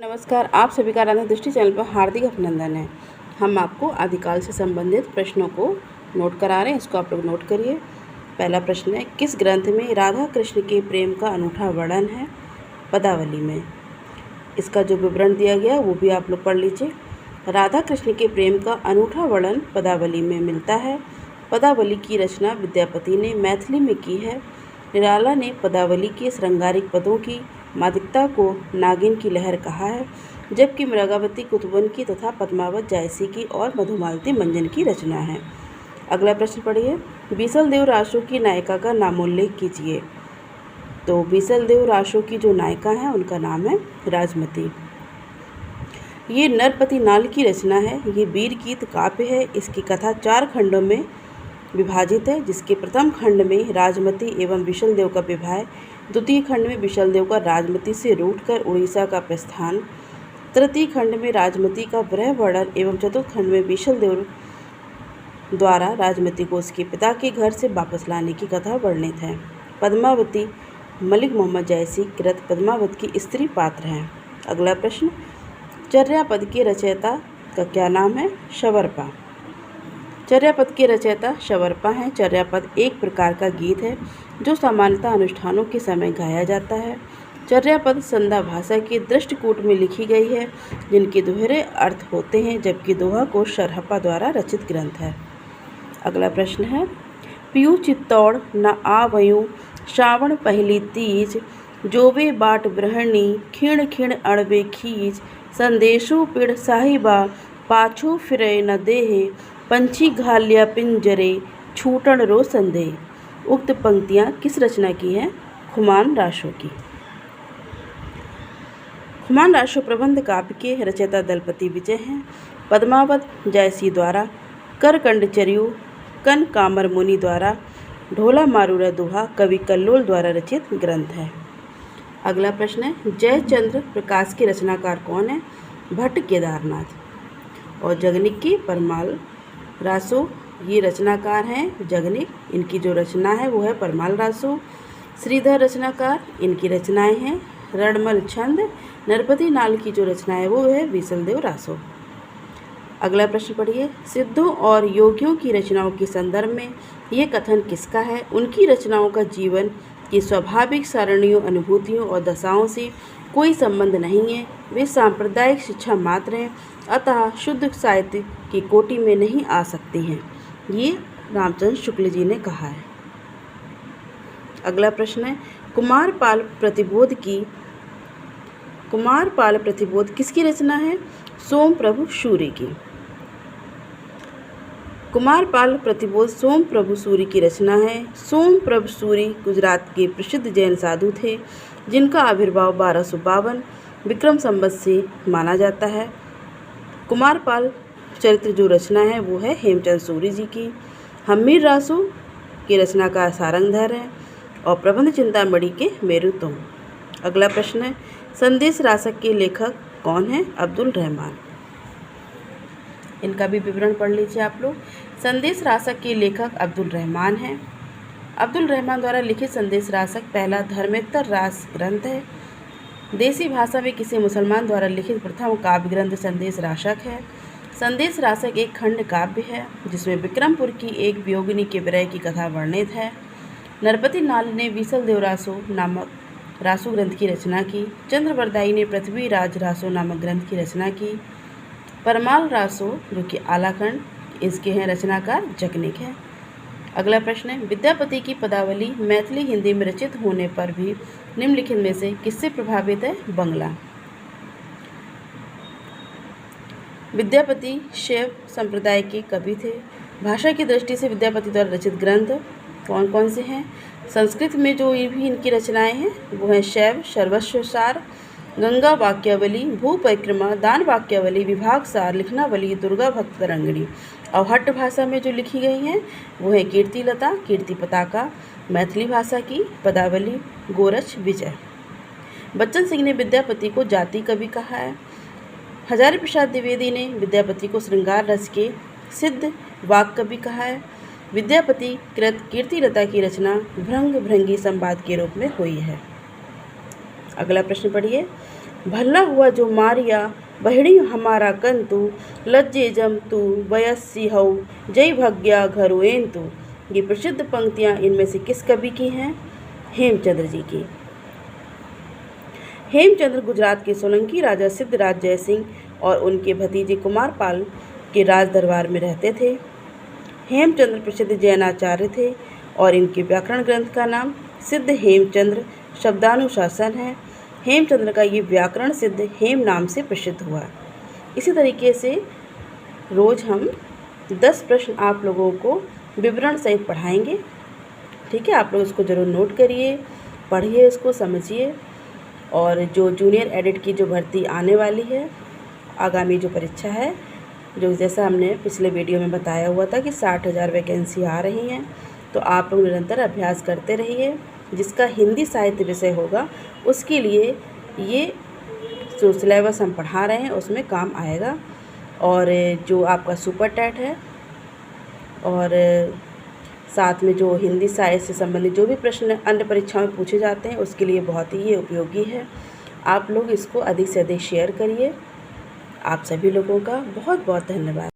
नमस्कार, आप सभी का राधा दृष्टि चैनल पर हार्दिक अभिनंदन है। हम आपको आदिकाल से संबंधित प्रश्नों को नोट करा रहे हैं, इसको आप लोग नोट करिए। पहला प्रश्न है, किस ग्रंथ में राधा कृष्ण के प्रेम का अनूठा वर्णन है? पदावली में। इसका जो विवरण दिया गया वो भी आप लोग पढ़ लीजिए। राधा कृष्ण के प्रेम का अनूठा वर्णन पदावली में मिलता है। पदावली की रचना विद्यापति ने मैथिली में की है। निराला ने पदावली के श्रृंगारिक पदों की मादकता को नागिन की लहर कहा है, जबकि मृगावती कुतुबन की तथा पद्मावत जायसी की और मधुमालती मंजन की रचना है। अगला प्रश्न पढ़िए, बीसल देव रासो की नायिका का नामोल्लेख कीजिए। तो बीसल देव रासो की जो नायिका है उनका नाम है राजमती। ये नरपति नाल की रचना है। ये वीर गीत काव्य है। इसकी कथा 4 खंडों में विभाजित है, जिसके प्रथम खंड में राजमती एवं विशल देव का विवाह, द्वितीय खंड में विशल देव का राजमती से रूठकर उड़ीसा का प्रस्थान, तृतीय खंड में राजमती का विरह वर्णन एवं चतुर्थ खंड में विशल देव द्वारा राजमती को उसके पिता के घर से वापस लाने की कथा वर्णित है। पद्मावती मलिक मोहम्मद जैसी कृत पद्मावत की स्त्री पात्र हैं। अगला प्रश्न, चर्यापद के रचयिता का क्या नाम है? शबर्पा। चर्यापद के रचयिता शबर्पा हैं। चर्यापद एक प्रकार का गीत है जो सामान्यतः अनुष्ठानों के समय गाया जाता है। चर्यापद संध्या भाषा के दृष्टिकूट में लिखी गई है, जिनके दोहरे अर्थ होते हैं, जबकि दोहा को शरहप्पा द्वारा रचित ग्रंथ है। अगला प्रश्न है, पियू चित्तौड़ न आवयूं श्रावण पहली तीज, जोबे बाट ब्रहणी खीण खीण अड़बे खीज, संदेशु पिड़ साहिबा पाछो फिरे न देहे, पंछी घालिया पिंजरे छूटन रो संदेह। उक्त पंक्तियाँ किस रचना की हैं? खुमान रासो की। खुमान रासो प्रबंध काव्य के रचयिता दलपति विजय हैं। पद्मावत जायसी द्वारा, करकंडचर्यु कन कामर मुनि द्वारा, ढोला मारूरा दोहा कवि कल्लोल द्वारा रचित ग्रंथ है। अगला प्रश्न है, जयचंद्र प्रकाश के रचनाकार कौन है? भट्ट केदारनाथ। और जगनिक की परमाल रासो ये रचनाकार हैं जगनिक। इनकी जो रचना है वो है परमाल रासो। श्रीधर रचनाकार, इनकी रचनाएं हैं रणमल छंद। नरपति नाल की जो रचना है वो है बीसल देव रासो। अगला प्रश्न पढ़िए, सिद्धों और योगियों की रचनाओं के संदर्भ में ये कथन किसका है? उनकी रचनाओं का जीवन की स्वाभाविक सारणियों, अनुभूतियों और दशाओं से कोई संबंध नहीं है। वे सांप्रदायिक शिक्षा मात्र हैं, अतः शुद्ध साहित्य की कोटि में नहीं आ सकती हैं। ये रामचंद्र शुक्ल जी ने कहा है। अगला प्रश्न है, कुमारपाल प्रतिबोध किसकी रचना है? सोम प्रभु सूरी की। कुमारपाल प्रतिबोध सोम प्रभु सूरी की रचना है। सोम प्रभु सूरी गुजरात के प्रसिद्ध जैन साधु थे, जिनका आविर्भाव 1252 विक्रम संवत से माना जाता है। कुमारपाल चरित्र जो रचना है वो है हेमचंद सूरी जी की। हम्मीर रासो की रचनाकार सारंगधर है और प्रबंध चिंतामणि के मेरुतुंग। अगला प्रश्न है, संदेश रासक के लेखक कौन है? अब्दुल रहमान। इनका भी विवरण पढ़ लीजिए आप लोग। संदेश रासक के लेखक अब्दुल रहमान हैं। अब्दुल रहमान द्वारा लिखित संदेश रासक पहला धर्मेत्तर रास ग्रंथ है। देसी भाषा में किसी मुसलमान द्वारा लिखित प्रथम काव्य ग्रंथ संदेश रासक है। संदेश रासक एक खंड काव्य है, जिसमें विक्रमपुर की एक वियोगिनी के विरह की कथा वर्णित है। नरपति नाल ने बीसल देव रासो नामक रासो ग्रंथ की रचना की। चंद्रवरदाई ने पृथ्वी राज रासो नामक ग्रंथ की रचना की। परमाल रासो जो कि आलाखंड, इसके हैं रचनाकार जगनिक है। अगला प्रश्न है, विद्यापति की पदावली मैथिली हिंदी में रचित होने पर भी निम्नलिखित में से किससे प्रभावित है? बंगला। विद्यापति शैव संप्रदाय के कवि थे। भाषा की दृष्टि से विद्यापति द्वारा रचित ग्रंथ कौन कौन से हैं? संस्कृत में जो ये भी इनकी रचनाएं हैं वो हैं शैव सर्वस्वसार, गंगा वाक्यावली, भू परिक्रमा, दान वाक्यावली, विभाग सार, लिखनावली, दुर्गा भक्त तरंगिणी। और हट्ट भाषा में जो लिखी गई हैं वो है कीर्तिलता, कीर्ति पताका, मैथिली भाषा की पदावली, गोरच विजय। बच्चन सिंह ने विद्यापति को जाति कवि कहा है। हजारी प्रसाद द्विवेदी ने विद्यापति को श्रृंगार रस के सिद्ध वाक कवि कहा है। विद्यापति कृत कीर्तिलता की रचना भृंग भृंगी संवाद के रूप में हुई है। अगला प्रश्न पढ़िए, भला हुआ जो मारिया बहड़ी हमारा कंतु, लज्जे जम तू वयस्सी हऊ, जय भग्या घरुएन तू। ये प्रसिद्ध पंक्तियाँ इनमें से किस कवि की हैं? हेमचंद्र जी की। हेमचंद्र गुजरात के सोलंकी राजा सिद्धराज जयसिंह और उनके भतीजे कुमारपाल के राज दरबार में रहते थे। हेमचंद्र प्रसिद्ध जैनाचार्य थे और इनके व्याकरण ग्रंथ का नाम सिद्ध हेमचंद्र शब्दानुशासन है। हेमचंद्र का ये व्याकरण सिद्ध हेम नाम से प्रसिद्ध हुआ। इसी तरीके से रोज़ हम 10 प्रश्न आप लोगों को विवरण सहित पढ़ाएंगे। ठीक है, आप लोग इसको ज़रूर नोट करिए, पढ़िए, इसको समझिए। और जो जूनियर एडिट की जो भर्ती आने वाली है, आगामी जो परीक्षा है, जो जैसा हमने पिछले वीडियो में बताया हुआ था कि 60,000 वैकेंसी आ रही हैं, तो आप लोग निरंतर अभ्यास करते रहिए। जिसका हिंदी साहित्य विषय होगा उसके लिए ये जो सिलेबस हम पढ़ा रहे हैं उसमें काम आएगा। और जो आपका सुपर टैट है और साथ में जो हिंदी साहित्य से संबंधित जो भी प्रश्न अन्य परीक्षाओं में पूछे जाते हैं उसके लिए बहुत ही ये उपयोगी है। आप लोग इसको अधिक से अधिक शेयर करिए। आप सभी लोगों का बहुत बहुत धन्यवाद।